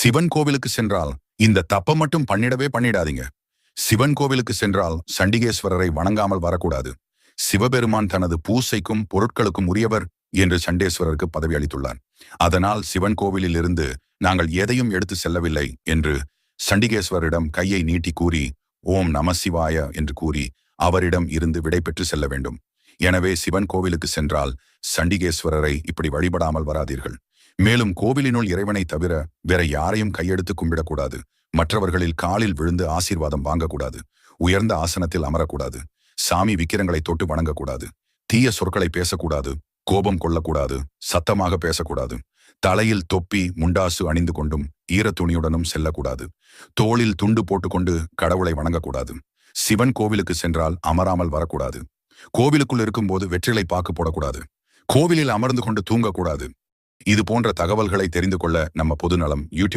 சிவன் கோவிலுக்கு சென்றால் இந்த தப்ப மட்டும் பண்ணிடாதீங்க. சிவன் கோவிலுக்கு சென்றால் சண்டிகேஸ்வரரை வணங்காமல் வரக்கூடாது. சிவபெருமான் தனது பூசைக்கும் பொருட்களுக்கும் உரியவர் என்று சண்டேஸ்வரருக்கு பதவி அளித்துள்ளார். அதனால் சிவன் கோவிலில் இருந்து நாங்கள் எதையும் எடுத்து செல்லவில்லை என்று சண்டிகேஸ்வரிடம் கையை நீட்டி கூறி ஓம் நம சிவாய என்று கூறி அவரிடம் இருந்து விடை பெற்று செல்ல வேண்டும். எனவே சிவன் கோவிலுக்கு சென்றால் சண்டிகேஸ்வரரை இப்படி வழிபடாமல் வராதீர்கள். மேலும் கோவிலினுள் இறைவனை தவிர வேற யாரையும் கையெடுத்து கும்பிடக்கூடாது. மற்றவர்களில் காலில் விழுந்து ஆசீர்வாதம் வாங்கக்கூடாது. உயர்ந்த ஆசனத்தில் அமரக்கூடாது. சாமி விக்கிரங்களை தொட்டு வணங்கக்கூடாது. தீய சொற்களை பேசக்கூடாது. கோபம் கொள்ளக்கூடாது. சத்தமாக பேசக்கூடாது. தலையில் தொப்பி முண்டாசு அணிந்து கொண்டும் ஈர துணியுடனும் செல்லக்கூடாது. தோளில் துண்டு போட்டுக்கொண்டு கடவுளை வணங்கக்கூடாது. சிவன் கோவிலுக்கு சென்றால் அமராமல் வரக்கூடாது. கோவிலுக்குள் இருக்கும்போது வெற்றிலை பாக்கு போடக்கூடாது. கோவிலில் அமர்ந்து கொண்டு தூங்கக்கூடாது. இது போன்ற தகவல்களை தெரிந்து கொள்ள நம்ம பொதுநலம் யூடியூப்